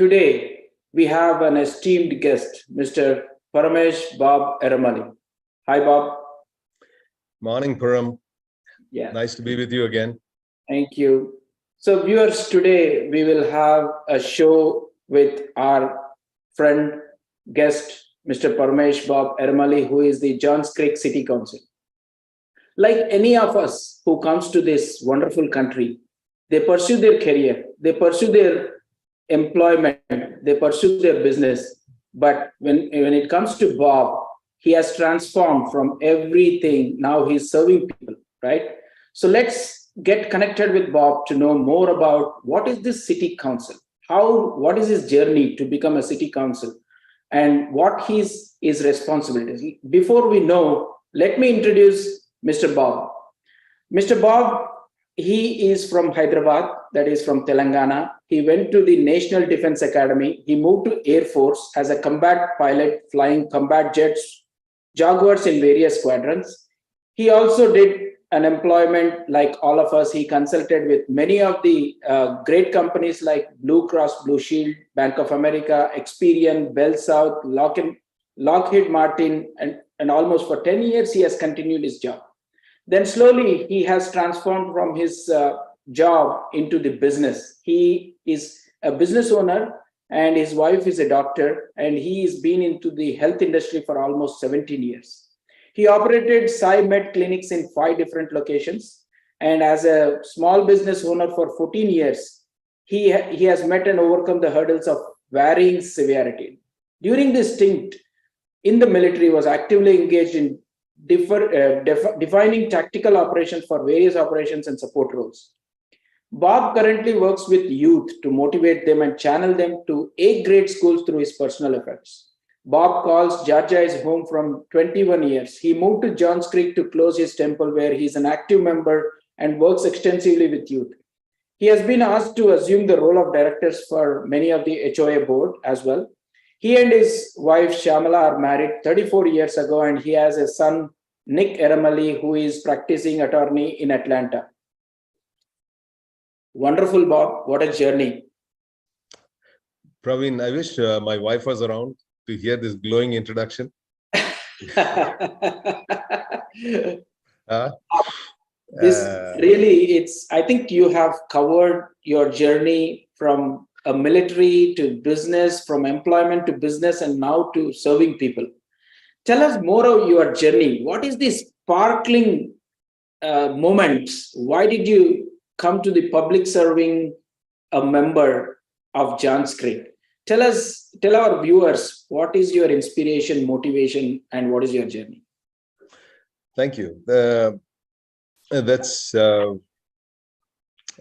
Today, we have an esteemed guest, Mr. Paramesh Bob Eramali. Hi, Bob. Morning, Puram. Yeah, Nice to be with you again. thank you. So, viewers, today we will have a show with our friend, guest, Mr. Paramesh Bob Eramali, who is the Johns Creek City Council. Like any of us who comes to this wonderful country, they pursue their career, they pursue their employment, they pursue their business. But when it comes to Bob, he has transformed from everything. Now he's serving people, right? So let's get connected with Bob to know more about what is this city council, what is his journey to become a city council, and what his responsibilities. Before we know, let me introduce Mr. Bob. Mr. Bob, he is from Hyderabad, that is from Telangana. He went to the National Defense Academy. He moved to Air Force as a combat pilot, flying combat jets, Jaguars in various squadrons. He also did an employment like all of us. He consulted with many of the great companies like Blue Cross Blue Shield, Bank of America, Experian, Bell South, Lockheed Martin, and almost for 10 years he has continued his job. Then slowly he has transformed from his job into the business. He is a business owner and his wife is a doctor, and he has been into the health industry for almost 17 years. He operated Med clinics in 5 different locations, and as a small business owner for 14 years, he has met and overcome the hurdles of varying severity. During this stint in the military, was actively engaged in defining tactical operations for various operations and support roles. Bob currently works with youth to motivate them and channel them to A-grade schools through his personal efforts. Bob calls Georgia his home from 21 years. He moved to Johns Creek to close his temple, where he is an active member and works extensively with youth. He has been asked to assume the role of directors for many of the HOA board as well. He and his wife Shamala are married 34 years ago, and he has a son, Nick Eramali, who is practicing attorney in Atlanta. Wonderful, Bob. What a journey. Praveen, I wish my wife was around to hear this glowing introduction. I think you have covered your journey from a military to business, from employment to business, and now to serving people. Tell us more of your journey. What is this sparkling moments? Why did you come to the public serving a member of Johns Creek? Tell our viewers, what is your inspiration, motivation, and what is your journey? Thank you. That's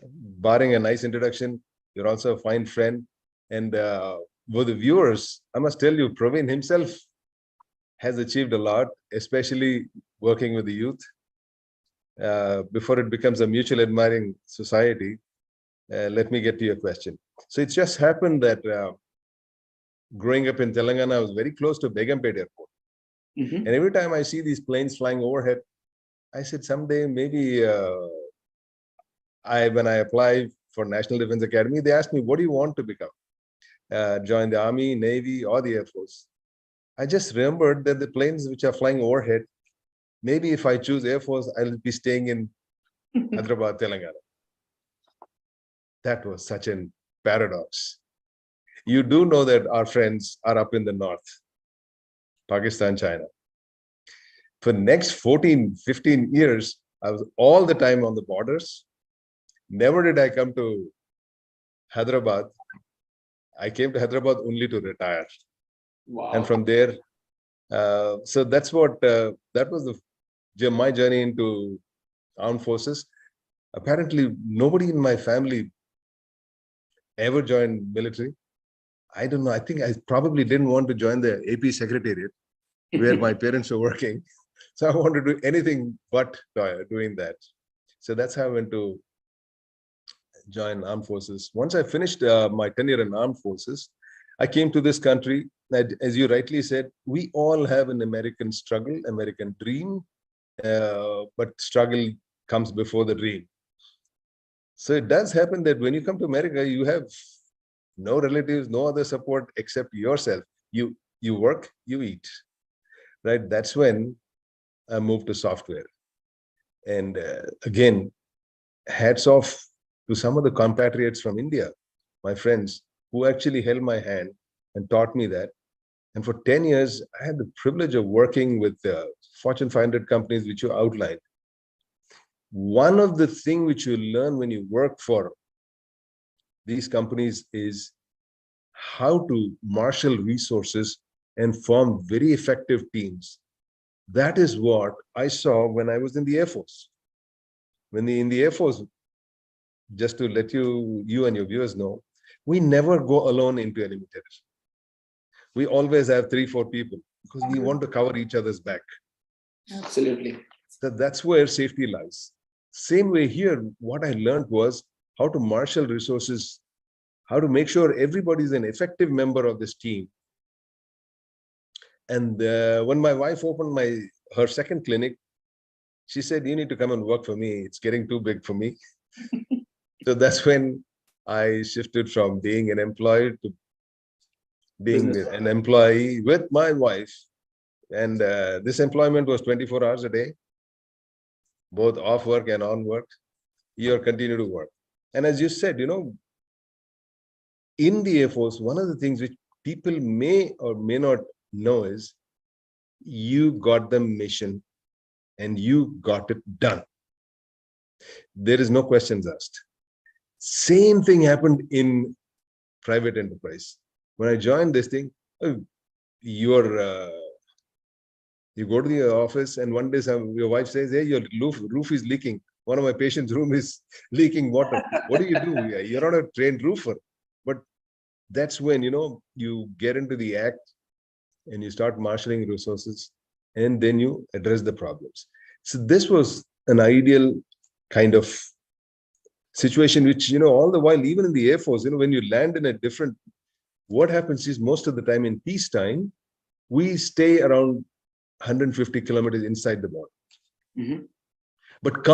barring a nice introduction. You're also a fine friend. And for the viewers, I must tell you, Praveen himself has achieved a lot, especially working with the youth. Before it becomes a mutual admiring society, let me get to your question. So it just happened that growing up in Telangana, I was very close to Begumpet Airport. And every time I see these planes flying overhead, I said someday maybe when I apply for National Defense Academy, they asked me, what do you want to become? Join the Army, Navy, or the Air Force? I just remembered that the planes which are flying overhead, maybe if I choose Air Force, I'll be staying in Hyderabad, Telangana. That was such a paradox. You do know that our friends are up in the north, Pakistan, China. For the next 14, 15 years, I was all the time on the borders. Never did I come to Hyderabad. I came to Hyderabad only to retire. Wow. And from there, so that's what, that was my journey into armed forces. Apparently, nobody in my family ever joined military. I don't know. I think I probably didn't want to join the AP Secretariat where my parents were working. So I wanted to do anything but doing that. So that's how I went to join armed forces. Once I finished my tenure in armed forces, I came to this country. As you rightly said, we all have an American struggle, American dream, but struggle comes before the dream. So it does happen that when you come to America, you have no relatives, no other support except yourself. You work, you eat, right? That's when I moved to software. And again, hats off to some of the compatriots from India, my friends, who actually held my hand and taught me that. And for 10 years, I had the privilege of working with Fortune 500 companies, which you outlined. One of the things which you learn when you work for these companies is how to marshal resources and form very effective teams. That is what I saw when I was in the Air Force. In the Air Force, just to let you and your viewers know, we never go alone into enemy territory. We always have 3-4 people because we want to cover each other's back. Absolutely. So that's where safety lies. Same way here, what I learned was how to marshal resources, how to make sure everybody is an effective member of this team. And when my wife opened her second clinic, she said, "You need to come and work for me. It's getting too big for me." So that's when I shifted from being an employee to being an employee with my wife. And this employment was 24 hours a day, both off work and on work. You continue to work. And as you said, in the Air Force, one of the things which people may or may not know is you got the mission and you got it done. There is no questions asked. Same thing happened in private enterprise. When I joined this thing, you go to the office and one day your wife says, "Hey, your roof is leaking. One of my patients' room is leaking water." What do? You're not a trained roofer. But that's when, you get into the act and you start marshaling resources and then you address the problems. So this was an ideal kind of situation, which, all the while, even in the Air Force, when you land in a different, what happens is most of the time in peacetime, we stay around 150 kilometers inside the border. Mm-hmm. But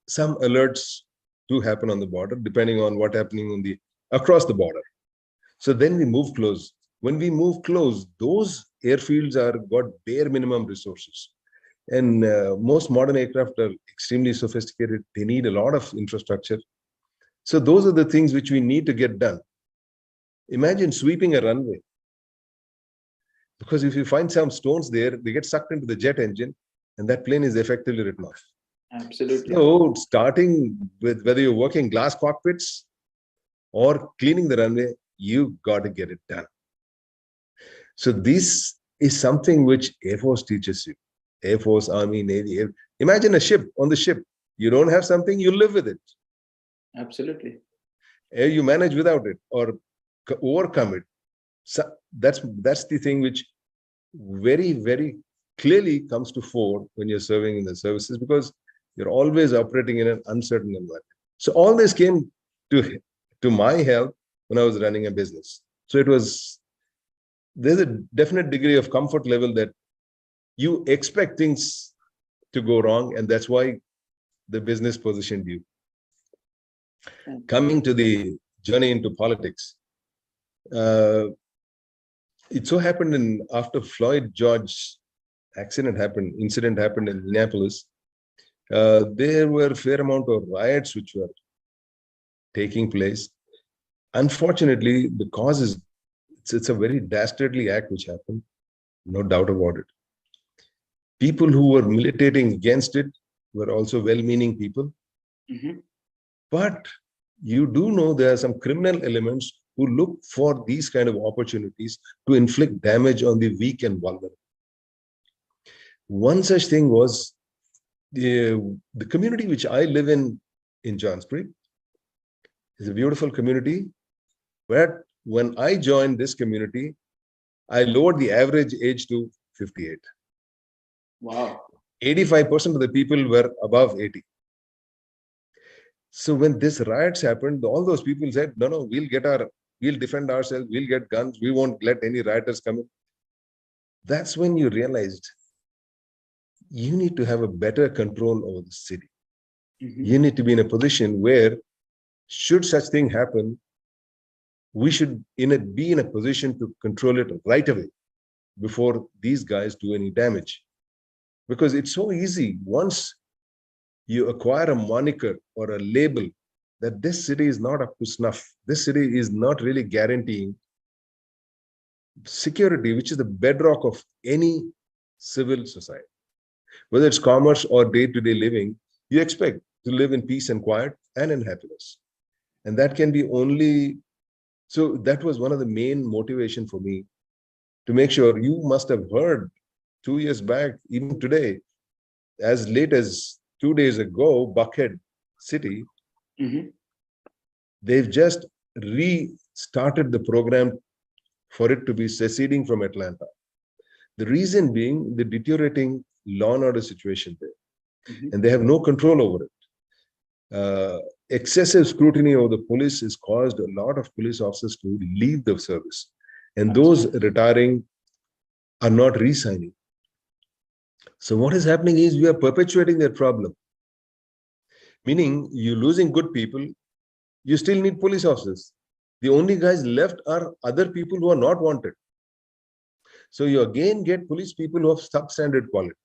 some alerts do happen on the border, depending on what's happening across the border. So then we move close. When we move close, those airfields got bare minimum resources. And most modern aircraft are extremely sophisticated. They need a lot of infrastructure. So those are the things which we need to get done. Imagine sweeping a runway. Because if you find some stones there, they get sucked into the jet engine and that plane is effectively written off. Absolutely. So starting with whether you're working glass cockpits or cleaning the runway, you got to get it done. So this is something which Air Force teaches you. Air Force, Army, Navy. Imagine a ship. On the ship, you don't have something, you live with it. Absolutely. You manage without it or overcome it. So that's the thing which very, very clearly comes to fore when you're serving in the services, because you're always operating in an uncertain environment. So all this came to my help when I was running a business. So there's a definite degree of comfort level that you expect things to go wrong, and that's why the business positioned you. Coming to the journey into politics, it so happened after Floyd George incident happened in Minneapolis, there were a fair amount of riots which were taking place. Unfortunately, the cause is it's a very dastardly act which happened, no doubt about it. People who were militating against it were also well-meaning people. Mm-hmm. But you do know there are some criminal elements who look for these kind of opportunities to inflict damage on the weak and vulnerable. One such thing was the community which I live in Johnsbury is a beautiful community where when I joined this community, I lowered the average age to 58. Wow. 85% of the people were above 80. So when this riots happened, all those people said, no, we'll defend ourselves, we'll get guns, we won't let any rioters come in. That's when you realized you need to have a better control over the city. Mm-hmm. You need to be in a position where, should such thing happen, we should be in a position to control it right away before these guys do any damage. Because it's so easy once you acquire a moniker or a label that this city is not up to snuff. This city is not really guaranteeing security, which is the bedrock of any civil society. Whether it's commerce or day-to-day living, you expect to live in peace and quiet and in happiness. And that can be only, so that was one of the main motivation for me to make sure. You must have heard 2 years back, even today, as late as 2 days ago, Buckhead City, they've just restarted the program for it to be seceding from Atlanta. The reason being the deteriorating law and order situation there, and they have no control over it. Excessive scrutiny of the police has caused a lot of police officers to leave the service, and those retiring are not re-signing. So what is happening is we are perpetuating that problem. Meaning you're losing good people, you still need police officers. The only guys left are other people who are not wanted. So you again get police people who have substandard quality.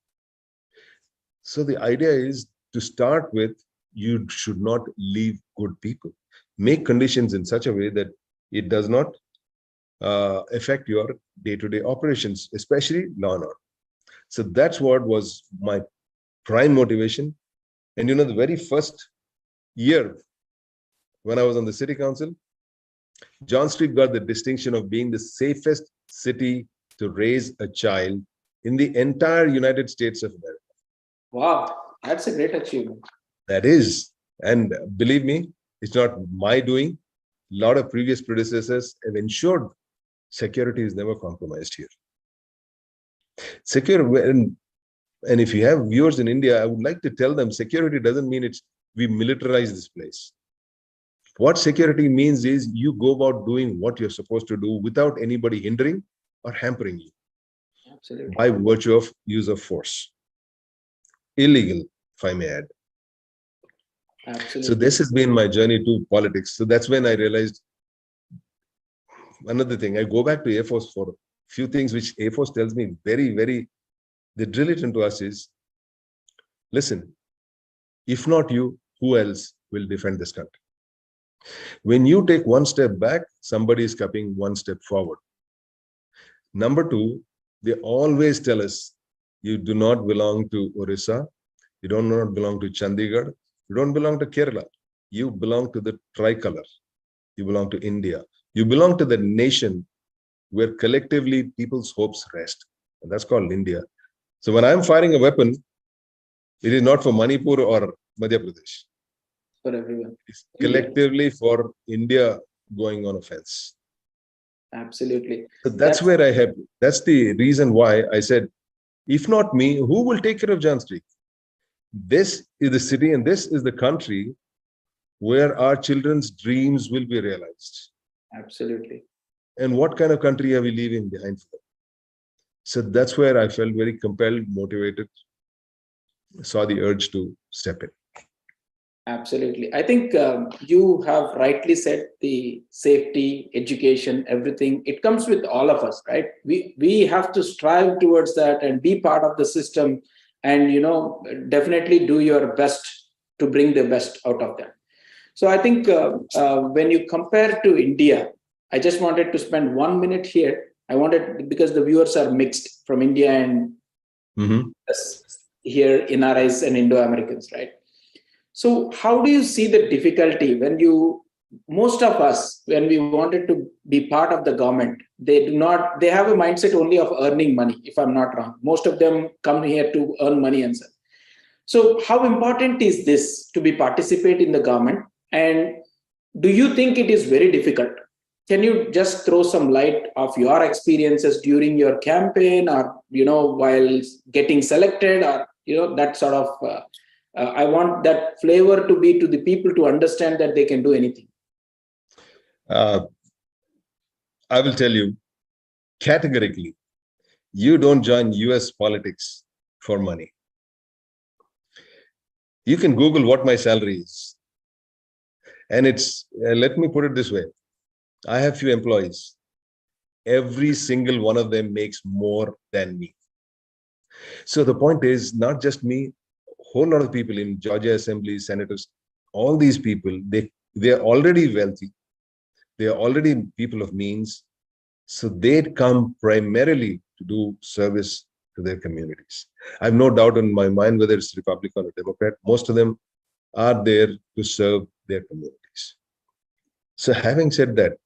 So the idea is to start with, you should not leave good people. Make conditions in such a way that it does not affect your day-to-day operations, especially law and order. So that's what was my prime motivation. And you know, the very first year when I was on the city council, John Street got the distinction of being the safest city to raise a child in the entire United States of America. Wow, that's a great achievement. That is, and believe me, it's not my doing. A lot of previous predecessors have ensured security is never compromised here. And if you have viewers in India, I would like to tell them security doesn't mean we militarize this place. What security means is you go about doing what you're supposed to do without anybody hindering or hampering you. Absolutely. By virtue of use of force. Illegal, if I may add. Absolutely. So this has been my journey to politics. So that's when I realized another thing. I go back to Air Force for a few things which Air Force tells me they drill it into us is, listen, if not you, who else will defend this country? When you take one step back, somebody is coming one step forward. Number two, they always tell us, you do not belong to Orissa, you do not belong to Chandigarh, you don't belong to Kerala, you belong to the tricolor, you belong to India, you belong to the nation where collectively people's hopes rest, and that's called India. So when I'm firing a weapon, it is not for Manipur or Madhya Pradesh. For everyone. It's collectively for India going on offense. Absolutely. So that's where that's the reason why I said, if not me, who will take care of John Street? This is the city and this is the country where our children's dreams will be realized. Absolutely. And what kind of country are we leaving behind for them? So that's where I felt very compelled, motivated, saw the urge to step in. Absolutely. I think you have rightly said the safety, education, everything. It comes with all of us, right? We have to strive towards that and be part of the system, and definitely do your best to bring the best out of that. So I think when you compare to India, I just wanted to spend 1 minute here. I wanted, because the viewers are mixed from India and here NRIs and Indo-Americans, right? So how do you see the difficulty when most of us, when we wanted to be part of the government, they have a mindset only of earning money, if I'm not wrong. Most of them come here to earn money and such. So how important is this to participate in the government? And do you think it is very difficult? Can you just throw some light of your experiences during your campaign, or, while getting selected, or, that sort of, I want that flavor to be to the people to understand that they can do anything. I will tell you categorically, you don't join US politics for money. You can Google what my salary is. And it's, let me put it this way. I have few employees. Every single one of them makes more than me. So the point is not just me, whole lot of people in Georgia Assembly, senators, all these people, they are already wealthy. They are already people of means. So they come primarily to do service to their communities. I have no doubt in my mind whether it's Republican or Democrat, most of them are there to serve their communities. So having said that,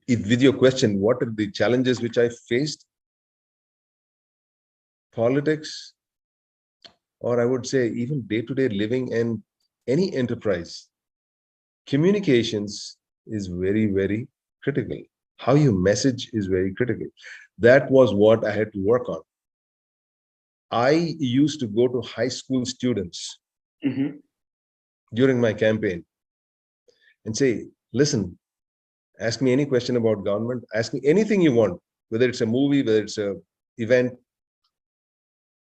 with your question, what are the challenges which I faced? Politics, or I would say even day-to-day living and any enterprise, communications is very, very critical. How you message is very critical. That was what I had to work on. I used to go to high school students during my campaign and say, listen, ask me any question about government, ask me anything you want, whether it's a movie, whether it's a event,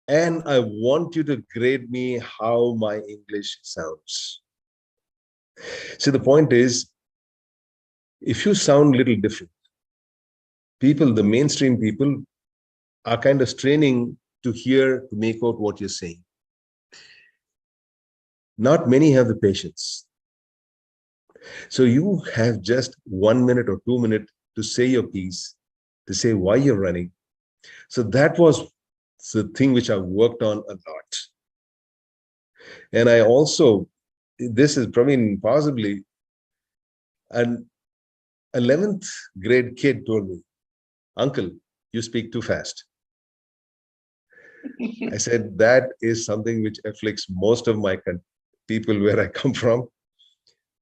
and I want you to grade me how my English sounds. See, the point is, if you sound a little different, people, the mainstream people, are kind of straining to hear, to make out what you're saying. Not many have the patience. So you have just 1 minute or 2 minutes to say your piece, to say why you're running. So that was the thing which I worked on a lot. And I also, this is Praveen, possibly an 11th grade kid told me, uncle, you speak too fast. I said, that is something which afflicts most of my people where I come from.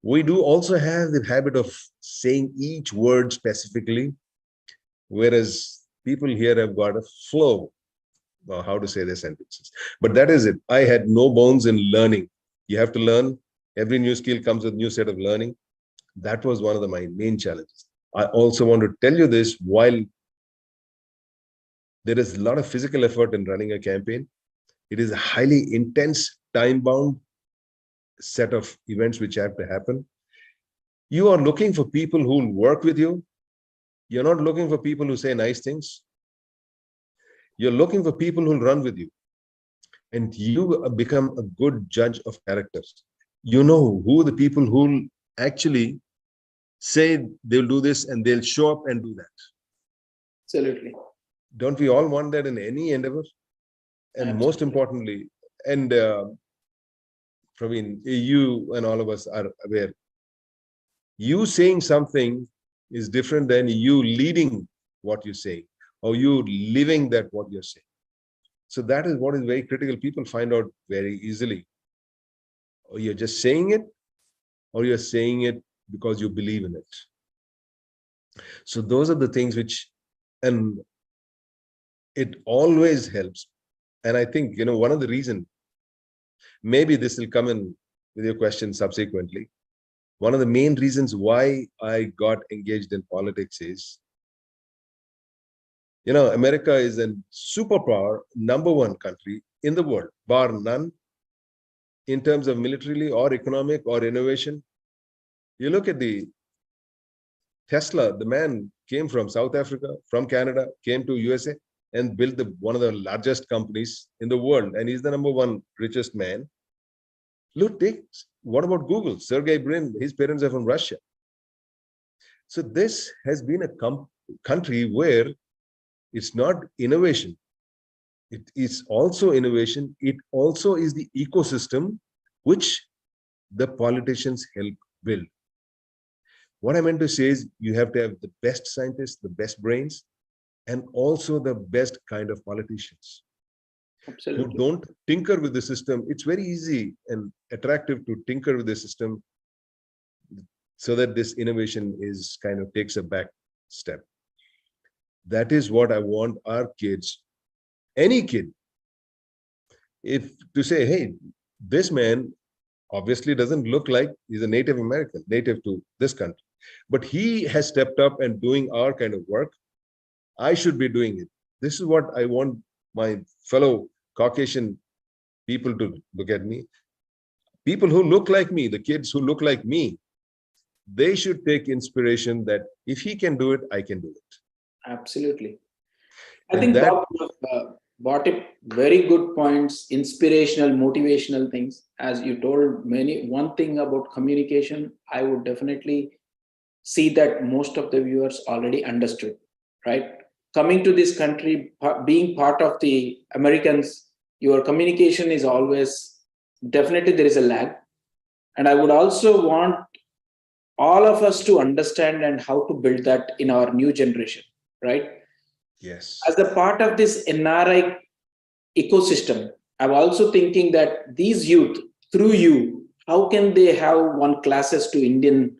We do also have the habit of saying each word specifically, whereas people here have got a flow of how to say their sentences. But that is it. I had no bones in learning. You have to learn. Every new skill comes with a new set of learning. That was one of my main challenges. I also want to tell you this, while there is a lot of physical effort in running a campaign, it is a highly intense, time-bound set of events which have to happen. You are looking for people who will work with you. You're not looking for people who say nice things. You're looking for people who will run with you. And you become a good judge of characters. You know who the people who will actually say they'll do this and they'll show up and do that. Absolutely. Don't we all want that in any endeavor? And Absolutely. most importantly, and Praveen, you and all of us are aware, you saying something is different than you leading what you're saying, or you living that what you're saying. So that is what is very critical. People find out very easily. Or you're just saying it, or you're saying it because you believe in it. So those are the things which, and it always helps. And I think, one of the reasons, maybe this will come in with your question subsequently. One of the main reasons why I got engaged in politics is, America is a superpower, #1 country in the world, bar none, in terms of militarily or economic or innovation. You look at the Tesla, the man came from South Africa, from Canada, came to USA and built one of the largest companies in the world. And he's the #1 richest man. Look, what about Google? Sergey Brin, his parents are from Russia. So this has been a country where it's not innovation. It is also innovation. It also is the ecosystem which the politicians help build. What I meant to say is you have to have the best scientists, the best brains, and also the best kind of politicians. Absolutely. Who don't tinker with the system. It's very easy and attractive to tinker with the system so that this innovation is kind of takes a back step. That is what I want our kids, any kid, if to say, hey, this man obviously doesn't look like he's a Native American, native to this country, but he has stepped up and doing our kind of work. I should be doing it. This is what I want my fellow Caucasian people to look at me. People who look like me, the kids who look like me, they should take inspiration that if he can do it, I can do it. Absolutely. I And think that, Bob brought up very good points, inspirational, motivational things. As you told one thing about communication, I would definitely see that most of the viewers already understood, right? Coming to this country, being part of the Americans, your communication is always, definitely there is a lag. And I would also want all of us to understand and how to build that in our new generation, right? yes, As a part of this NRI ecosystem, I'm also thinking that these youth, through you, how can they have one classes to Indian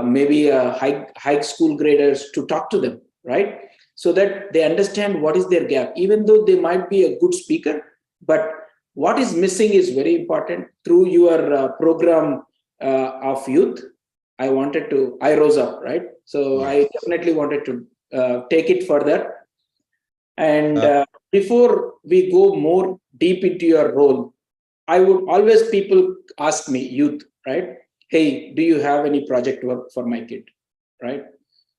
maybe high school graders to talk to them, right? So that they understand what is their gap, even though they might be a good speaker, but what is missing is very important. Through your program of youth, I rose up, right? So yes. I definitely wanted to take it further. And Uh, before we go more deep into your role, I would always, people ask me, youth, right? Hey, do you have any project work for my kid, right?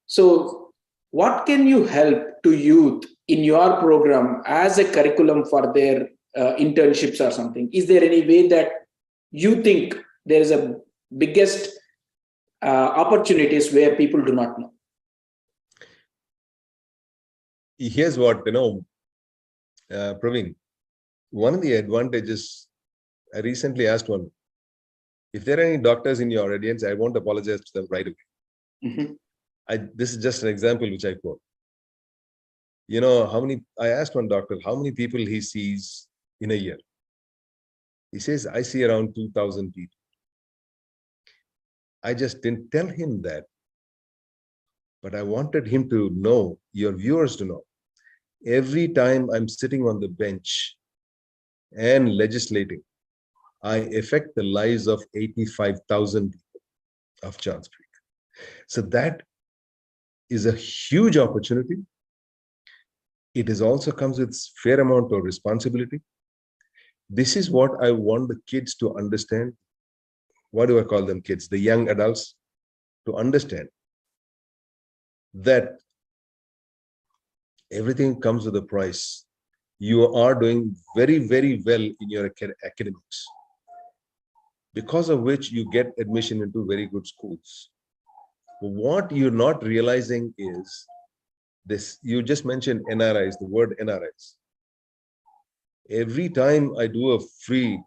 So, what can you help to youth in your program as a curriculum for their internships or something? Is there any way that you think there is a biggest opportunities where people do not know? Here's what, Praveen, one of the advantages, I recently asked one, if there are any doctors in your audience, I won't apologize to them right away. Mhm. This is just an example which I quote. I asked one doctor how many people he sees in a year. He says, I see around 2,000 people. I just didn't tell him that, but I wanted him to know, your viewers to know, every time I'm sitting on the bench and legislating, I affect the lives of 85,000 people of Chance Creek. So that is a huge opportunity. It is also comes with fair amount of responsibility. This is what I want the kids to understand. What do I call them kids? The young adults, to understand that everything comes with a price. You are doing very, very well in your academics, because of which you get admission into very good schools. What you're not realizing is this. You just mentioned NRIs, the word NRIs. Every time I do a free,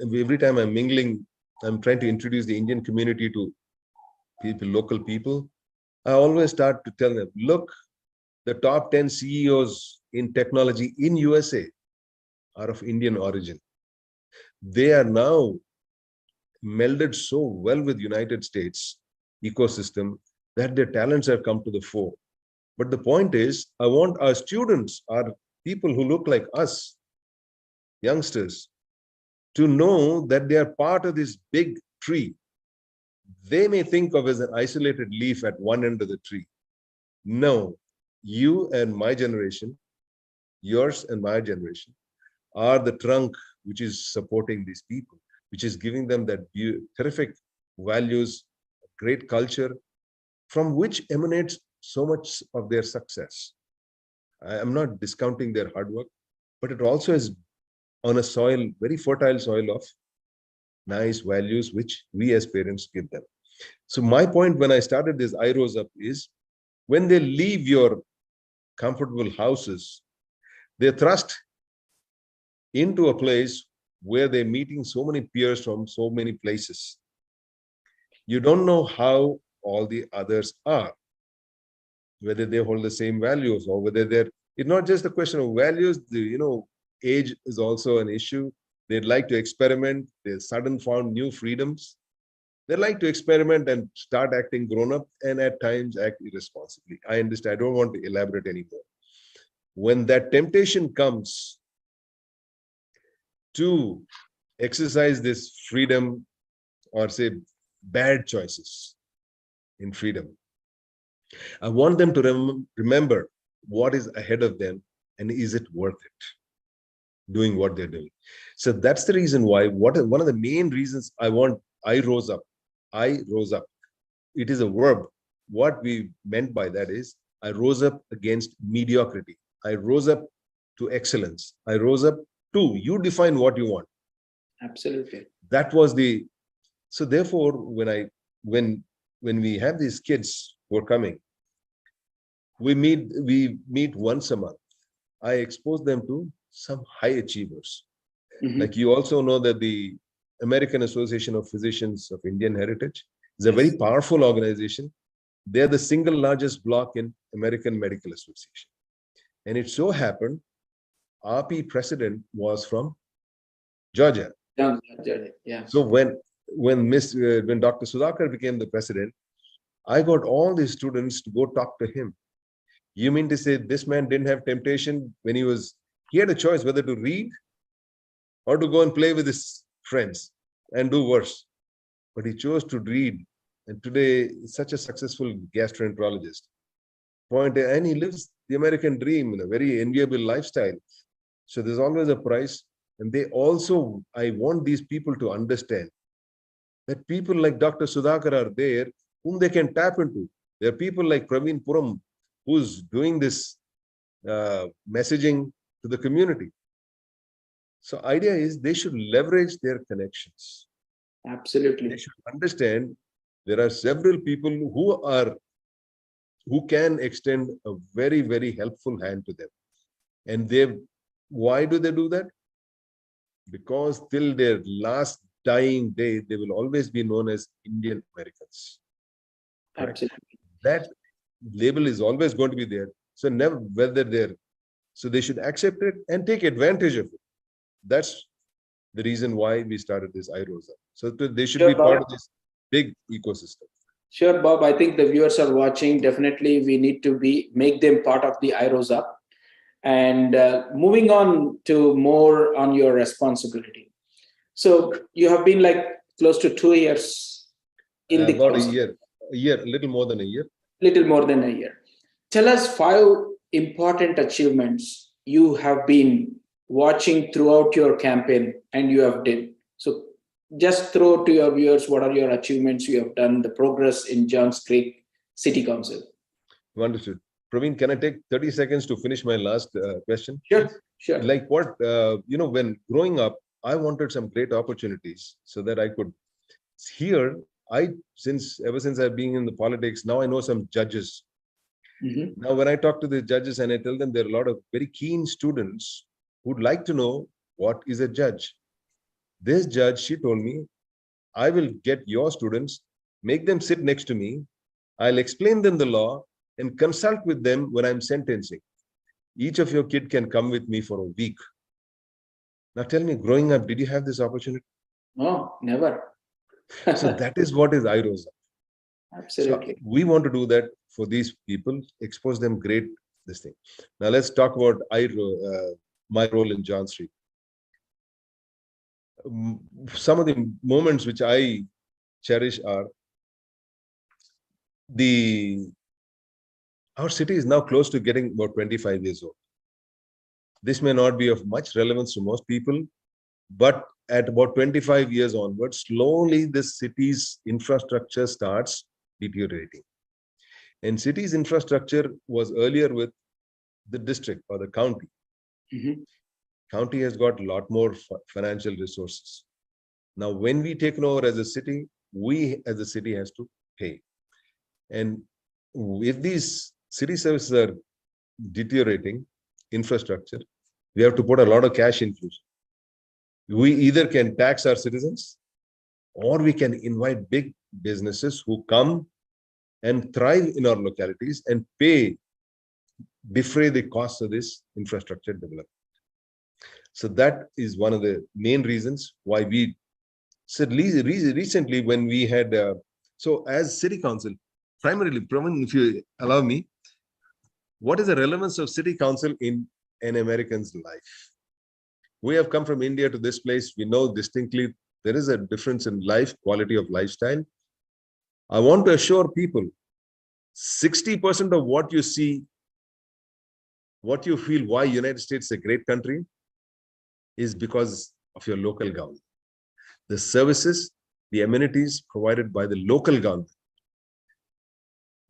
every time I'm mingling, I'm trying to introduce the Indian community to people, local people, I always start to tell them, look, the top 10 CEOs in technology in USA are of Indian origin. They are now melded so well with United States ecosystem that their talents have come to the fore. But the point is, I want our students, our people who look like us, youngsters, to know that they are part of this big tree. They may think of as an isolated leaf at one end of the tree. No, you and my generation, yours and my generation, are the trunk which is supporting these people, which is giving them that terrific values, great culture, from which emanates so much of their success. I am not discounting their hard work, but it also is on a soil, very fertile soil of nice values, which we as parents give them. So my point when I started this I Rose Up is, when they leave your comfortable houses, they're thrust into a place where they're meeting so many peers from so many places. You don't know how all the others are, whether they hold the same values or whether they're, it's not just a question of values, age is also an issue. They'd like to experiment, they sudden found new freedoms. They like to experiment and start acting grown up and at times act irresponsibly. I understand, I don't want to elaborate anymore. When that temptation comes to exercise this freedom, or say bad choices in freedom, I want them to remember what is ahead of them and is it worth it doing what they're doing. So that's the reason why, one of the main reasons I Rose Up I rose up. It is a verb. What we meant by that is I rose up against mediocrity. I rose up to excellence. I rose up to, you define what you want. Absolutely. That was the, so therefore, when we have these kids who are coming, we meet once a month. I expose them to some high achievers. Like you also know that the American Association of Physicians of Indian Heritage is a very powerful organization. They're the single largest bloc in American Medical Association. And it so happened, RP president was from Georgia. Yeah. So when Dr. Sudhakar became the president, I got all these students to go talk to him. You mean to say this man didn't have temptation when he had a choice whether to read or to go and play with his friends and do worse. But he chose to read. And today, he's such a successful gastroenterologist. And he lives the American dream in a very enviable lifestyle. So there's always a price. And I want these people to understand that people like Dr. Sudhakar are there whom they can tap into. There are people like Praveen Puram who's doing this messaging to the community. So idea is they should leverage their connections. Absolutely. They should understand there are several people who can extend a very, very helpful hand to them. And why do they do that? Because till their last dying day, they will always be known as Indian Americans. Absolutely. That label is always going to be there. So so they should accept it and take advantage of it. That's the reason why we started this iRosa. So they should be part of this big ecosystem. Sure, Bob. I think the viewers are watching. Definitely, we need to make them part of the iRosa. And moving on to more on your responsibility. So you have been like close to 2 years in the about council. a year, a little more than a year. Little more than a year. Tell us 5 important achievements you have been watching throughout your campaign and you have did. So just throw to your viewers what are your achievements you have done, the progress in Johns Creek City Council. Wonderful. Praveen, can I take 30 seconds to finish my last question? Sure. Like what, when growing up, I wanted some great opportunities so that I could here. Ever since I've been in the politics, now I know some judges. Now, when I talk to the judges and I tell them there are a lot of very keen students who'd like to know what is a judge. This judge, she told me, I will get your students, make them sit next to me. I'll explain them the law and consult with them when I'm sentencing. Each of your kid can come with me for a week. Now tell me, growing up, did you have this opportunity? No, never. So that is what is iRosa. Absolutely. So we want to do that for these people, expose them this thing. Now let's talk about my role in John Street. Some of the moments which I cherish are our city is now close to getting about 25 years old. This may not be of much relevance to most people, but at about 25 years onwards, slowly the city's infrastructure starts deteriorating. And city's infrastructure was earlier with the district or the county. County has got a lot more financial resources. Now, when we take over as a city, we as a city has to pay. And if these city services are deteriorating infrastructure, we have to put a lot of cash infusion. We either can tax our citizens or we can invite big businesses who come and thrive in our localities and defray the costs of this infrastructure development. So that is one of the main reasons why we said recently when we had, so as city council, primarily, Praveen, if you allow me, what is the relevance of city council in an American's life? We have come from India to this place. We know distinctly there is a difference in life, quality of lifestyle. I want to assure people, 60% of what you see, what you feel why United States is a great country is because of your local government. The services, the amenities provided by the local government.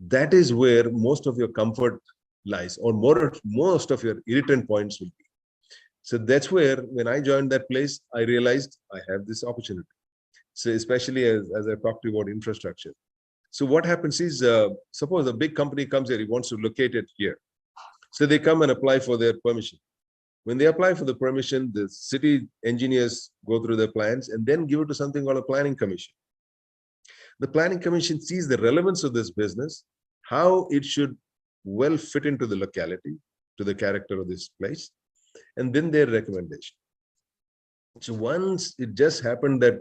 That is where most of your comfort lies, or most of your irritant points will be. So that's where, when I joined that place, I realized I have this opportunity. So especially as I talked to you about infrastructure. So what happens is, suppose a big company comes here, he wants to locate it here. So they come and apply for their permission. When they apply for the permission, the city engineers go through their plans and then give it to something called a planning commission. The planning commission sees the relevance of this business, how it should well fit into the locality, to the character of this place, and then their recommendation. So once it just happened that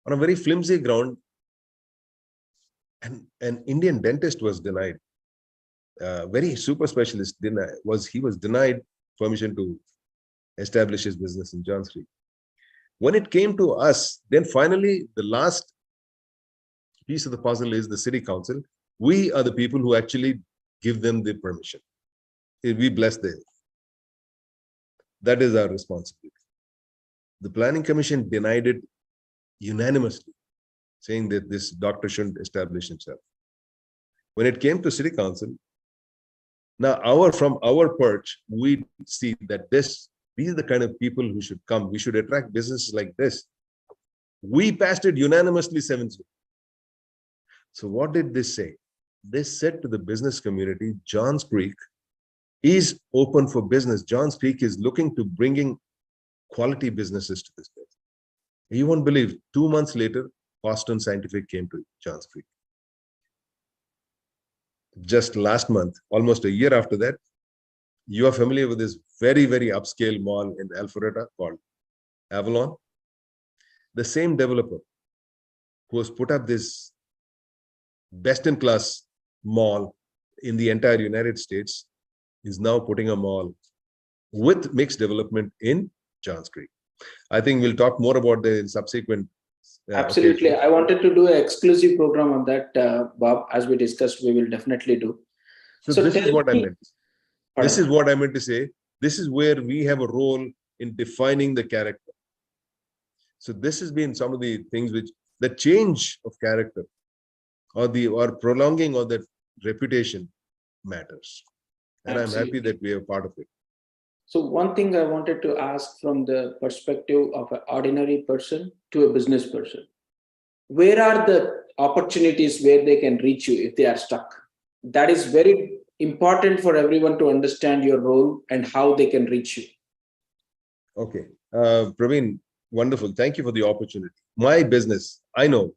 on a very flimsy ground, an Indian dentist was denied, very super specialist he was denied permission to establish his business in John Street. When it came to us, then finally the last piece of the puzzle is the city council. We are the people who actually give them the permission. We bless them. That is our responsibility. The planning commission denied it unanimously, saying that this doctor shouldn't establish himself. When it came to city council, now from our perch, we see that these are the kind of people who should come. We should attract businesses like this. We passed it unanimously 7-0. So what did they say? They said to the business community, Johns Creek is open for business. Johns Creek is looking to bringing quality businesses to this place. You won't believe, 2 months later, Boston Scientific came to Johns Creek. Just last month, almost a year after that, you are familiar with this very, very upscale mall in Alpharetta called Avalon. The same developer who has put up this best-in-class mall in the entire United States is now putting a mall with mixed development in Johns Creek. I think we'll talk more about the subsequent. Absolutely. I wanted to do an exclusive program on that, Bob. As we discussed, we will definitely do. So this is what I meant. Pardon. This is what I meant to say. This is where we have a role in defining the character. So this has been some of the things which the change of character or prolonging of that reputation matters. And Absolutely. I'm happy that we are part of it. So one thing I wanted to ask from the perspective of an ordinary person to a business person, where are the opportunities where they can reach you if they are stuck? That is very important for everyone to understand your role and how they can reach you. Okay. Praveen, wonderful. Thank you for the opportunity. My business, I know,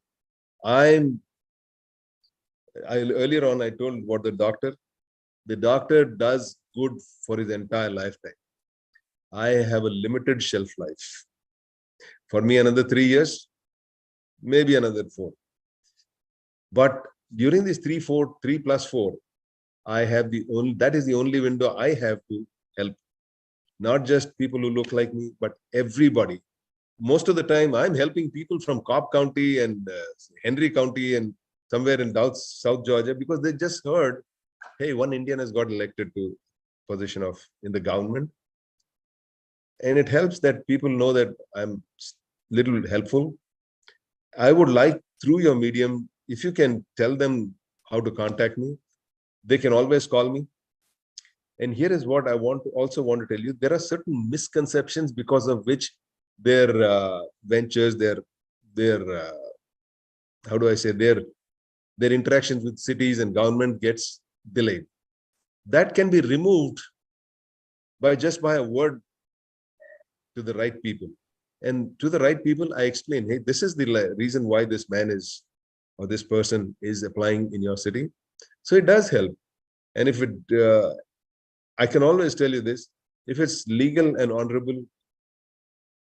earlier on, I told what the doctor does good for his entire lifetime. I have a limited shelf life. For me, another 3 years, maybe another 4. But during these 3 plus 4, that is the only window I have to help. Not just people who look like me, but everybody. Most of the time, I'm helping people from Cobb County and Henry County and somewhere in South Georgia, because they just heard, hey, one Indian has got elected to position in the government. And it helps that people know that I'm little helpful. I would like, through your medium, if you can tell them how to contact me, they can always call me. And here is what I also want to tell you. There are certain misconceptions because of which their ventures, their how do I say, their interactions with cities and government gets delayed. That can be removed by a word to the right people. And to the right people, I explain, hey, this is the reason why this man is, or this person is applying in your city. So it does help. And if I can always tell you this, if it's legal and honorable,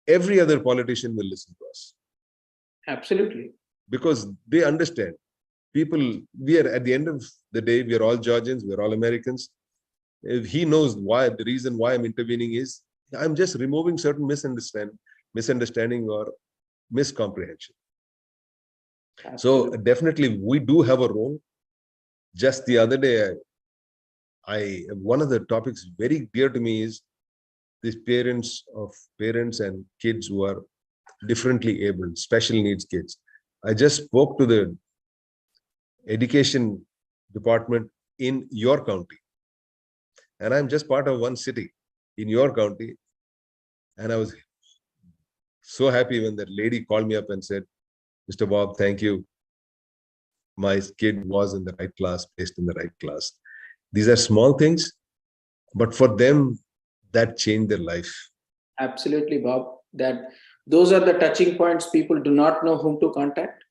every other politician will listen to us. Absolutely. Because they understand. We are, at the end of the day, we are all Georgians, we are all Americans. If he knows why, the reason why I'm intervening is, I'm just removing certain misunderstanding or miscomprehension. Absolutely. So definitely we do have a role. Just the other day, one of the topics very dear to me is these parents and kids who are differently abled, special needs kids. I just spoke to the education department in your county, and I'm just part of one city in your county. And I was so happy when that lady called me up and said, Mr. Bob, thank you. My kid was in the right class, placed in the right class. These are small things, but for them, that changed their life. Absolutely, Bob. That those are the touching points. People do not know whom to contact.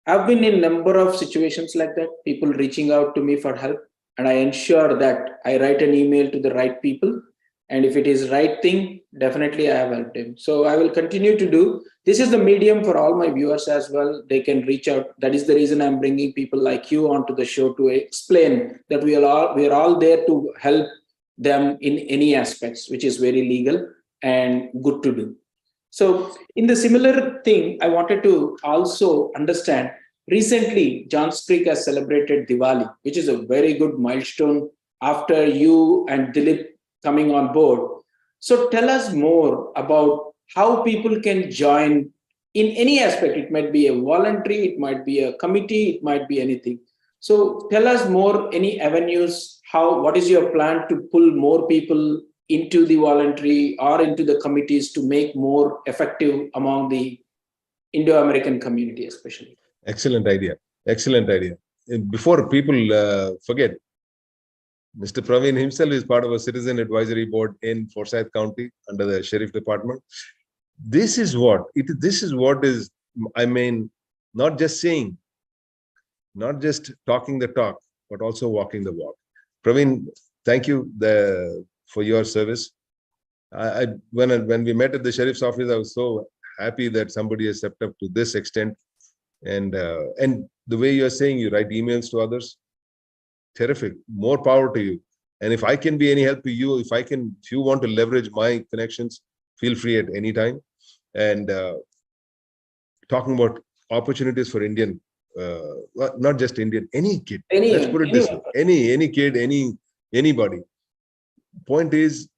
I've been in number of situations like that, people reaching out to me for help, and I ensure that I write an email to the right people. And if it is right thing, definitely I have helped him. So I will continue to do. This is the medium for all my viewers as well. They can reach out. That is the reason I'm bringing people like you onto the show to explain that we are all there to help them in any aspects, which is very legal and good to do. So, in the similar thing, I wanted to also understand recently, Johns Creek has celebrated Diwali, which is a very good milestone after you and Dilip coming on board. So, tell us more about how people can join in any aspect. It might be a voluntary, it might be a committee, it might be anything. So, tell us more any avenues, what is your plan to pull more people into the voluntary or into the committees to make more effective among the Indo-American community, especially. Excellent idea. Excellent idea. Before people forget, Mr. Praveen himself is part of a citizen advisory board in Forsyth County under the sheriff department. This is what is, I mean, not just saying, not just talking the talk, but also walking the walk. Praveen, thank you for your service. When we met at the sheriff's office, I was so happy that somebody has stepped up to this extent. And the way you're saying, you write emails to others, terrific. More power to you. And if I can be any help to you, if you want to leverage my connections, feel free at any time. And talking about opportunities for Indian, not just Indian, any kid. Let's put it this way: any kid, anybody. Point is,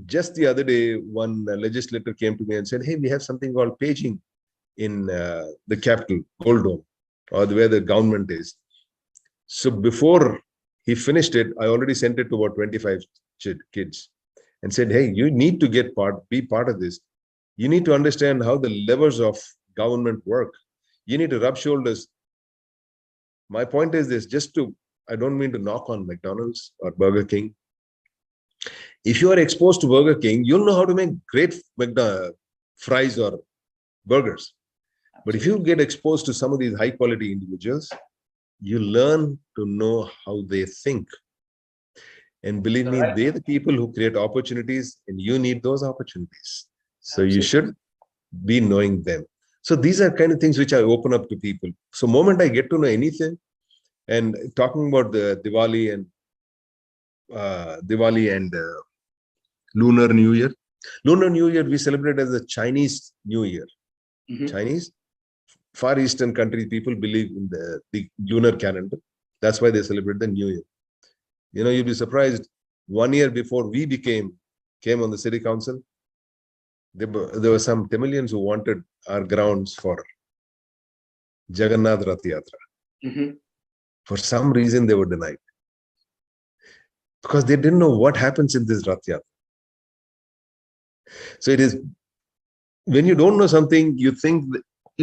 just the other day, one legislator came to me and said, "Hey, we have something called paging in the capital, Gold Dome, or where the government is." So before he finished it, I already sent it to about 25 kids and said, "Hey, you need to be part of this. You need to understand how the levers of government work. You need to rub shoulders." My point is this: I don't mean to knock on McDonald's or Burger King. If you are exposed to Burger King, you'll know how to make great fries or burgers. But if you get exposed to some of these high quality individuals, you learn to know how they think. And believe me, they're the people who create opportunities, and you need those opportunities. So you should be knowing them. So these are kind of things which I open up to people. So moment I get to know anything, and talking about the Diwali and Lunar New Year. Lunar New Year we celebrate as a Chinese New Year. Chinese, Far Eastern countries, people believe in the lunar calendar. That's why they celebrate the New Year. You know, you'll be surprised. 1 year before we came on the city council, there were some Tamilians who wanted our grounds for Jagannath Rath Yatra. For some reason, they were denied. Because they didn't know what happens in this Rath Yatra. So it is, when you don't know something, you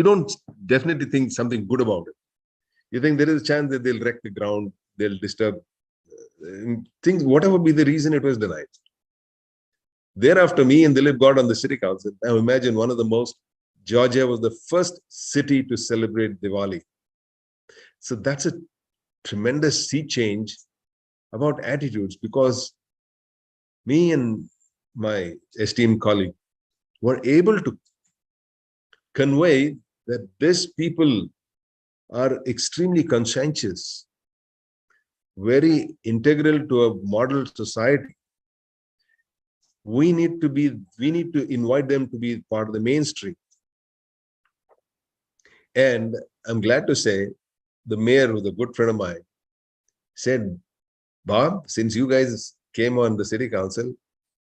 don't definitely think something good about it. You think there is a chance that they'll wreck the ground, they'll disturb things, whatever be the reason, it was denied. Thereafter, me and Dilip got on the city council. Now imagine Georgia was the first city to celebrate Diwali. So that's a tremendous sea change about attitudes, because me and my esteemed colleague were able to convey that these people are extremely conscientious, very integral to a model society. We need to invite them to be part of the mainstream. And I'm glad to say the mayor, who's a good friend of mine, said, "Bob, since you guys came on the city council,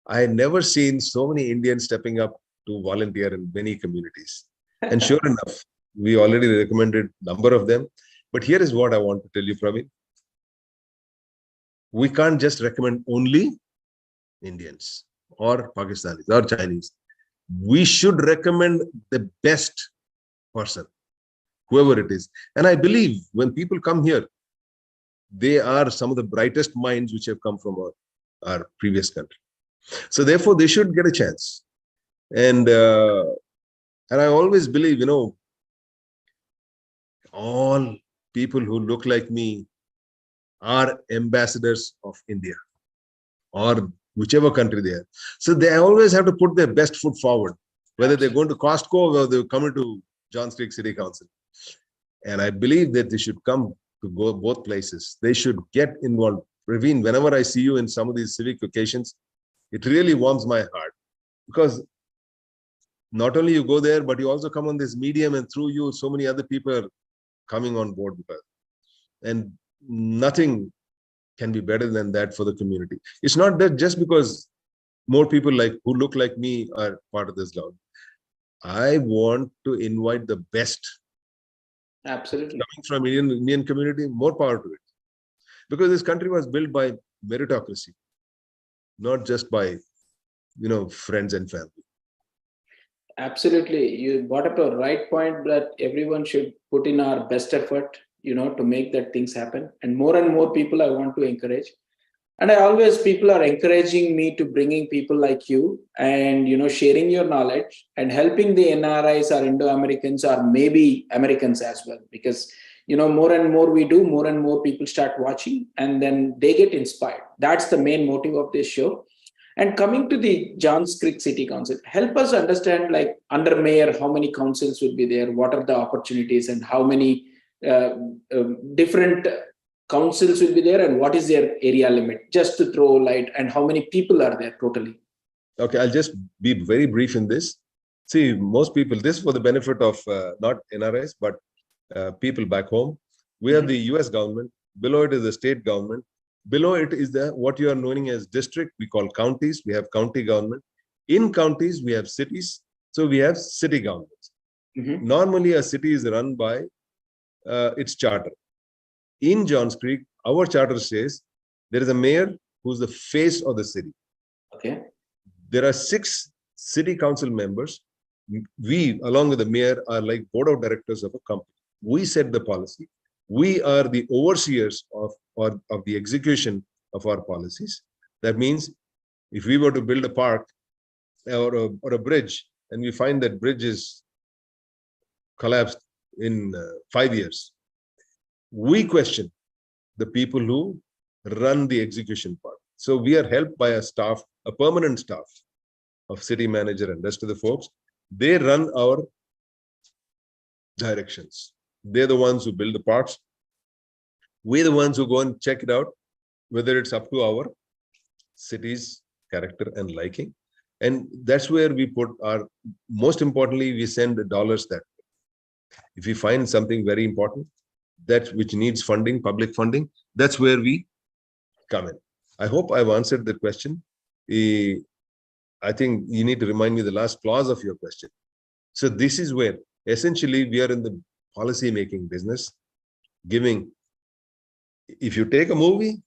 I had never seen so many Indians stepping up to volunteer in many communities." And sure enough, We already recommended number of them. But here is what I want to tell you, Praveen. We can't just recommend only Indians or Pakistanis or Chinese. We should recommend the best person, whoever it is. And I believe when people come here, they are some of the brightest minds which have come from our previous country. So therefore, they should get a chance. And I always believe, all people who look like me are ambassadors of India or whichever country they are. So they always have to put their best foot forward, whether they're going to Costco or they're coming to Johns Creek City Council. And I believe that they should come to go both places. They should get involved. Praveen, whenever I see you in some of these civic occasions, it really warms my heart, because not only you go there, but you also come on this medium, and through you, so many other people are coming on board with us. And nothing can be better than that for the community. It's not that just because more people who look like me are part of this ground. I want to invite the best. Absolutely. Coming from Indian community, more power to it. Because this country was built by meritocracy, not just by, friends and family. Absolutely. You brought up a right point that everyone should put in our best effort, to make that things happen. And more people I want to encourage. And people are encouraging me to bringing people like you and, sharing your knowledge and helping the NRIs or Indo-Americans or maybe Americans as well. Because, more and more we do, more and more people start watching and then they get inspired. That's the main motive of this show. And coming to the Johns Creek City Council, help us understand, like under mayor, how many councils will be there, what are the opportunities, and how many different councils will be there, and what is their area limit, just to throw light, and how many people are there totally? Okay, I'll just be very brief in this. See, most people, this for the benefit of not NRIs, but people back home. We have the US government. Below it is the state government. Below it is what you are knowing as district. We call counties. We have county government. In counties, we have cities. So we have city governments. Normally, a city is run by its charter. In Johns Creek, our charter says there is a mayor who's the face of the city. Okay. There are 6 city council members. We, along with the mayor, are like board of directors of a company. We set the policy. We are the overseers of the execution of our policies. That means if we were to build a park or a bridge, and we find that bridge is collapsed in 5 years, we question the people who run the execution part. So we are helped by a staff, a permanent staff of city manager and rest of the folks. They run our directions. They're the ones who build the parks. We're the ones who go and check it out, whether it's up to our city's character and liking. And that's where we put most importantly, we send the dollars that way. If we find something very important, which needs funding, public funding, that's where we come in. I hope I've answered the question. I think you need to remind me the last clause of your question. So this is where essentially we are in the policy making business, giving. If you take a movie,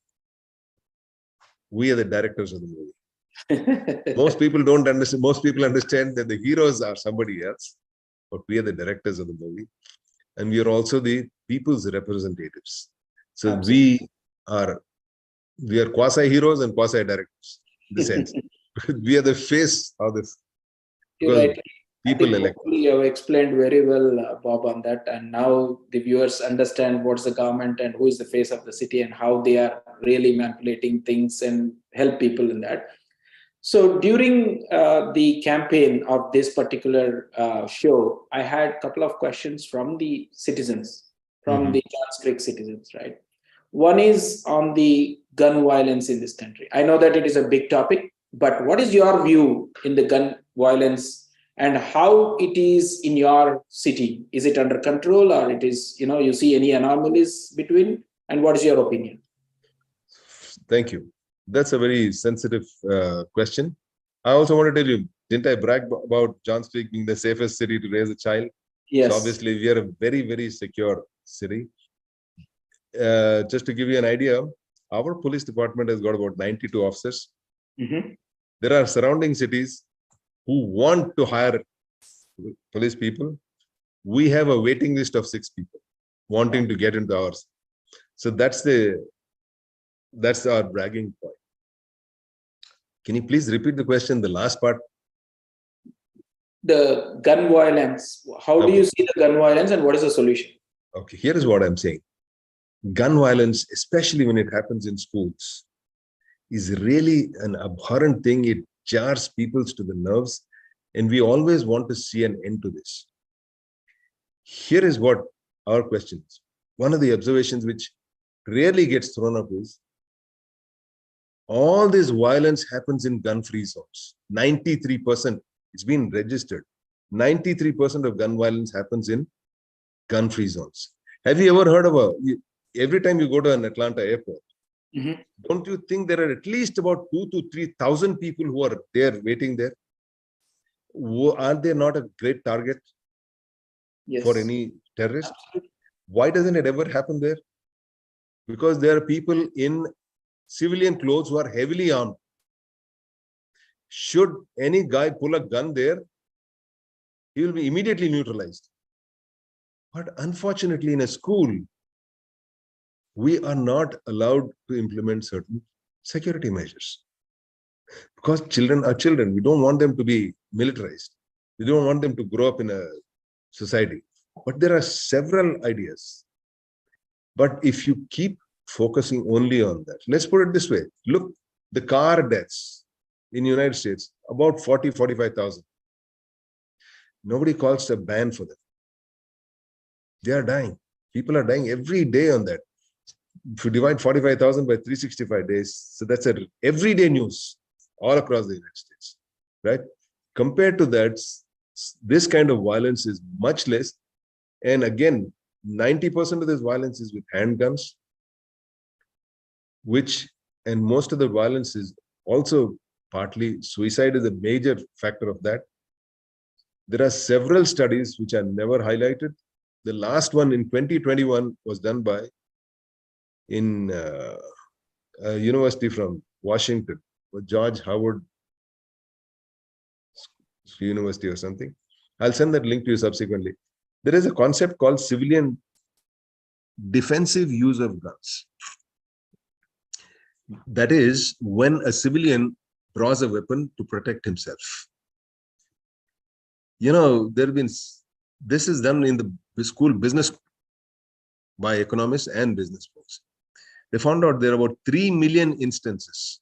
we are the directors of the movie. Most people don't understand. Most people understand that the heroes are somebody else, but we are the directors of the movie. And we are also the people's representatives. So Absolutely. we are quasi-heroes and quasi-directors in the sense. We are the face of this. Right. People elect. You have explained very well, Bob, on that. And now the viewers understand what's the government and who is the face of the city and how they are really manipulating things and help people in that. So during the campaign of this particular show, I had a couple of questions from the citizens, from the Johns Creek citizens, right? One is on the gun violence in this country. I know that it is a big topic, but what is your view in the gun violence and how it is in your city? Is it under control, or it is, you see any anomalies between? And what is your opinion? Thank you. That's a very sensitive question. I also want to tell you, didn't I brag about Johns Creek being the safest city to raise a child? Yes. So obviously, we are a very, very secure city. Just to give you an idea, our police department has got about 92 officers. Mhm. There are surrounding cities who want to hire police people. We have a waiting list of 6 people wanting to get into ours. So that's our bragging point. Can you please repeat the question, the last part? The gun violence. How do Okay. you see the gun violence, and what is the solution? Okay, here is what I'm saying. Gun violence, especially when it happens in schools, is really an abhorrent thing. It jars people to the nerves, and we always want to see an end to this. Here is what our question is. One of the observations which rarely gets thrown up is all this violence happens in gun-free zones. 93%, it's been registered. 93% of gun violence happens in gun-free zones. Have you ever heard of every time you go to an Atlanta airport, don't you think there are at least about 2,000 to 3,000 people who are there waiting there? Aren't they not a great target for any terrorist? Absolutely. Why doesn't it ever happen there? Because there are people in civilian clothes who are heavily armed. Should any guy pull a gun there, he will be immediately neutralized. But unfortunately, in a school, we are not allowed to implement certain security measures. Because children are children. We don't want them to be militarized. We don't want them to grow up in a society. But there are several ideas. But if you keep focusing only on that, let's put it this way. Look, the car deaths in the United States, about 40, 45,000. Nobody calls a ban for them. They are dying. People are dying every day on that. If you divide 45,000 by 365 days, so that's a everyday news all across the United States, right? Compared to that, this kind of violence is much less. And again, 90% of this violence is with handguns, and most of the violence is also partly suicide is a major factor of that. There are several studies which are never highlighted. The last one in 2021 was done by in a university from Washington, George Howard University or something. I'll send that link to you subsequently. There is a concept called civilian defensive use of guns. That is when a civilian draws a weapon to protect himself. This is done in the school business by economists and business folks. They found out there are about 3 million instances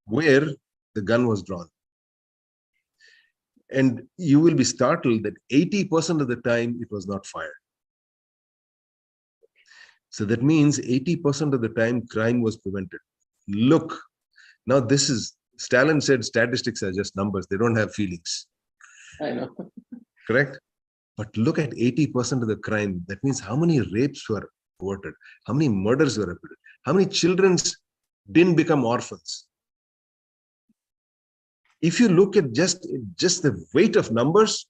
where the gun was drawn. And you will be startled that 80% of the time it was not fired. So that means 80% of the time crime was prevented. Look, now Stalin said statistics are just numbers. They don't have feelings. I know. Correct? But look at 80% of the crime. That means how many rapes were averted? How many murders were averted? How many children didn't become orphans? If you look at just the weight of numbers,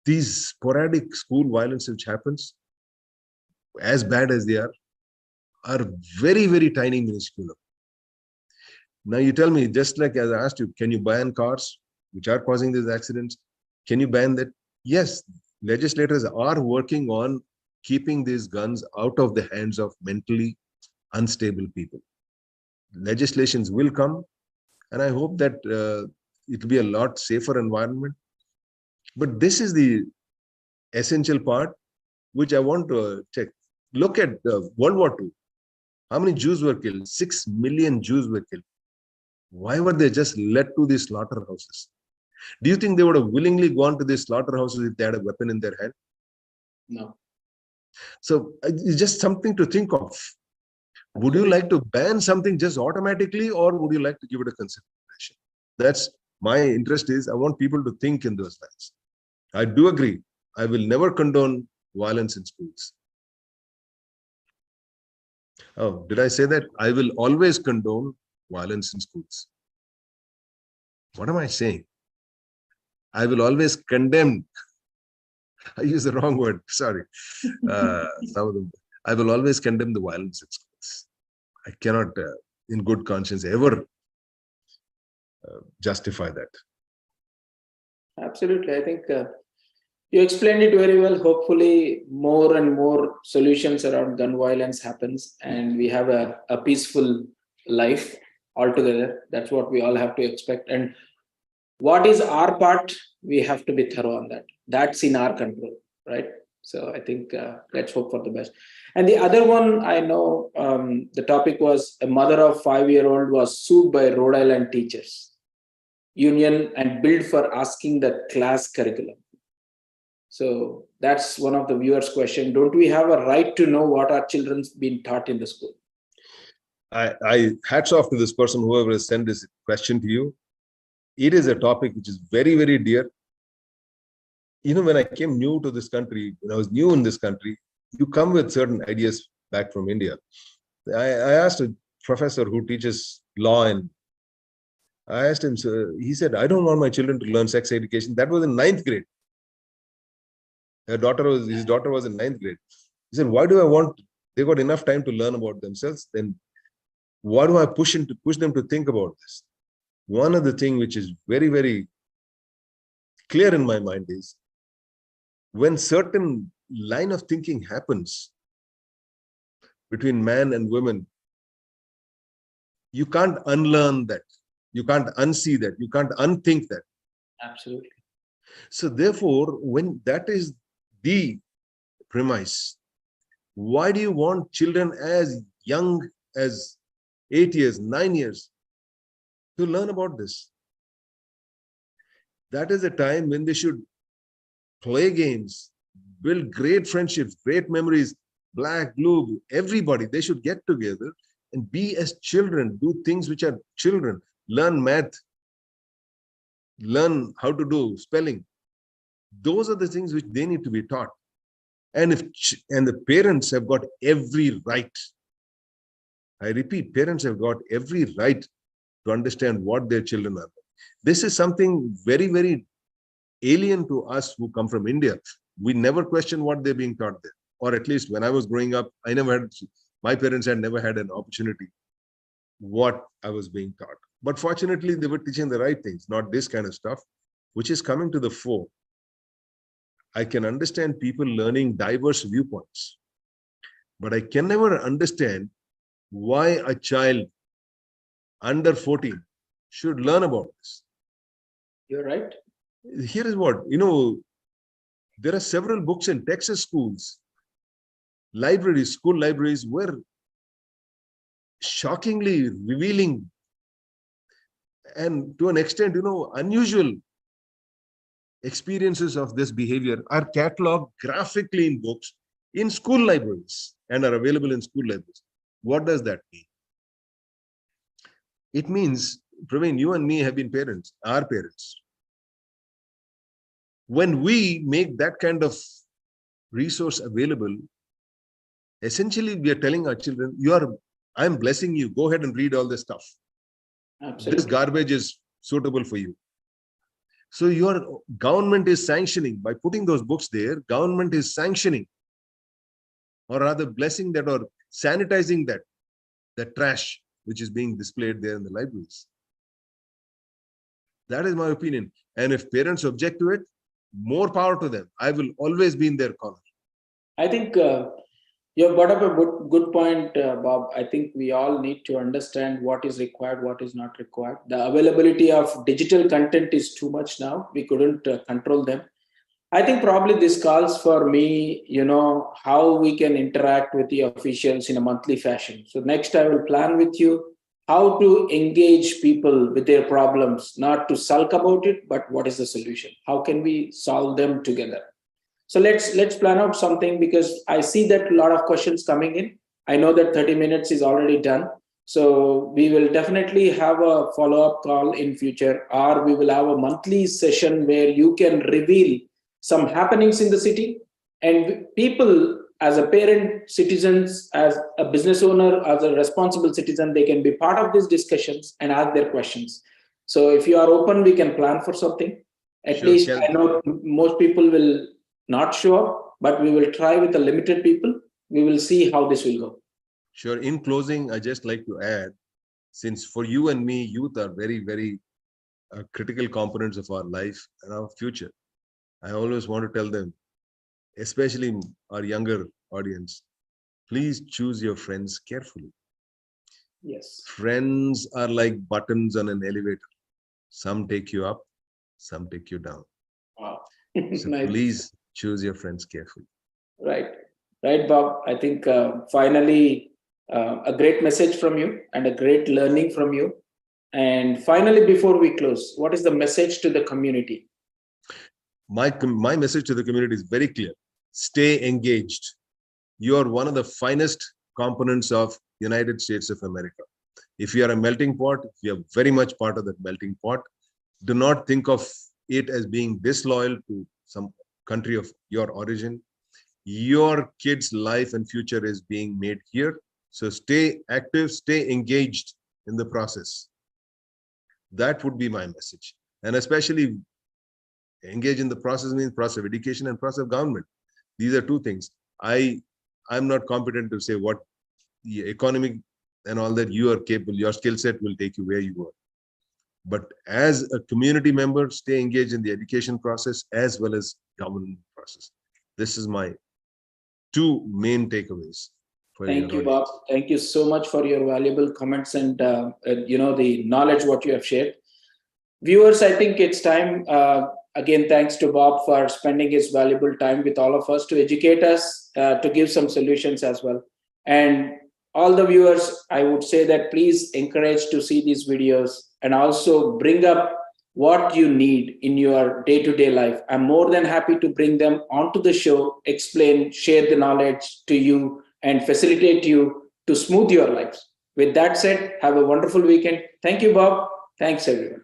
these sporadic school violence which happens, as bad as they are very, very tiny, minuscule. Now you tell me, just like as I asked you, can you ban cars which are causing these accidents? Can you ban that? Yes, legislators are working on keeping these guns out of the hands of mentally unstable people. Legislations will come, and I hope that it will be a lot safer environment. But this is the essential part which I want to check. Look at World War II. How many Jews were killed? 6 million Jews were killed. Why were they just led to these slaughterhouses? Do you think they would have willingly gone to these slaughterhouses if they had a weapon in their hand? No. So it's just something to think of. Would you like to ban something just automatically, or would you like to give it a consideration? That's my interest is I want people to think in those lines. I do agree. I will never condone violence in schools. Oh, did I say that? I will always condone violence in schools. What am I saying? I will always condemn. I use the wrong word. Sorry. Some of them. I will always condemn the violence in schools. I cannot, in good conscience, ever justify that. Absolutely. I think you explained it very well. Hopefully, more and more solutions around gun violence happens, and we have a peaceful life altogether. That's what we all have to expect. And what is our part? We have to be thorough on that. That's in our control, right? So I think let's hope for the best. And the other one, I know the topic was a mother of 5-year-old was sued by Rhode Island teachers union and billed for asking the class curriculum. So that's one of the viewers' question. Don't we have a right to know what our children's been taught in the school? I hats off to this person, whoever has sent this question to you. It is a topic which is very, very dear. You know, when I came new to this country, when I was new in this country, you come with certain ideas back from India. I asked a professor who teaches law, and I asked him, so he said, I don't want my children to learn sex education. That was in 9th grade. His daughter was in 9th grade. He said, why do I want, they got enough time to learn about themselves, then why do I push them to think about this? One of the things which is very, very clear in my mind is, when certain line of thinking happens between man and women, you can't unlearn that. You can't unsee that. You can't unthink that. Absolutely. So therefore, when that is the premise, why do you want children as young as 8 years, 9 years to learn about this? That is a time when they should play games, build great friendships, great memories, black, blue, everybody. They should get together and be as children, do things which are children, learn math, learn how to do spelling. Those are the things which they need to be taught. And the parents have got every right. I repeat, parents have got every right to understand what their children are. This is something very, very alien to us who come from India. We never question what they're being taught there. Or at least when I was growing up, my parents had never had an opportunity what I was being taught. But fortunately, they were teaching the right things, not this kind of stuff, which is coming to the fore. I can understand people learning diverse viewpoints, but I can never understand why a child under 14 should learn about this. You're right. Here is what, you know, there are several books in Texas schools, libraries, school libraries, where shockingly revealing and to an extent, you know, unusual experiences of this behavior are cataloged graphically in books in school libraries and are available in school libraries. What does that mean? It means, Praveen, you and me have been parents, our parents. When we make that kind of resource available, essentially we are telling our children, I'm blessing you, go ahead and read all this stuff. Absolutely. This garbage is suitable for you. So your government is sanctioning, by putting those books there, government is sanctioning, or rather blessing that, or sanitizing that trash which is being displayed there in the libraries. That is my opinion. And if parents object to it, more power to them. I will always be in their corner. I think you have brought up a good point, Bob. I think we all need to understand what is required, what is not required. The availability of digital content is too much now. We couldn't control them. I think probably this calls for me, you know, how we can interact with the officials in a monthly fashion. So next I will plan with you how to engage people with their problems, not to sulk about it, but what is the solution? How can we solve them together? So let's plan out something, because I see that a lot of questions coming in. I know that 30 minutes is already done. So we will definitely have a follow-up call in future, or we will have a monthly session where you can reveal some happenings in the city, and people as a parent, citizens, as a business owner, as a responsible citizen, they can be part of these discussions and ask their questions. So if you are open, we can plan for something. At Sure, least can- I know most people will not show up, but we will try with the limited people. We will see how this will go. Sure. In closing, I just like to add, since for you and me, youth are very, very critical components of our life and our future. I always want to tell them, especially our younger audience, please choose your friends carefully. Yes. Friends are like buttons on an elevator. Some take you up, some take you down. Wow. So Nice. please choose your friends carefully. Right. Right, Bob. I think finally a great message from you and a great learning from you. And finally, before we close, what is the message to the community? My message to the community is very clear. Stay engaged. You are one of the finest components of United States of America. If you are a melting pot, you are very much part of that melting pot. Do not think of it as being disloyal to some country of your origin. Your kid's life and future is being made here. So stay active, stay engaged in the process. That would be my message. And especially engage in the process means process of education and process of government. These are two things. I'm not competent to say what the economic and all that you are capable, your skill set will take you where you are. But as a community member, stay engaged in the education process as well as government process. This is my two main takeaways for Thank your you, Bob. audience. Thank you so much for your valuable comments and the knowledge what you have shared. Viewers, I think it's time. Again, thanks to Bob for spending his valuable time with all of us to educate us, to give some solutions as well. And all the viewers, I would say that please encourage to see these videos and also bring up what you need in your day-to-day life. I'm more than happy to bring them onto the show, explain, share the knowledge to you, and facilitate you to smooth your lives. With that said, have a wonderful weekend. Thank you, Bob. Thanks, everyone.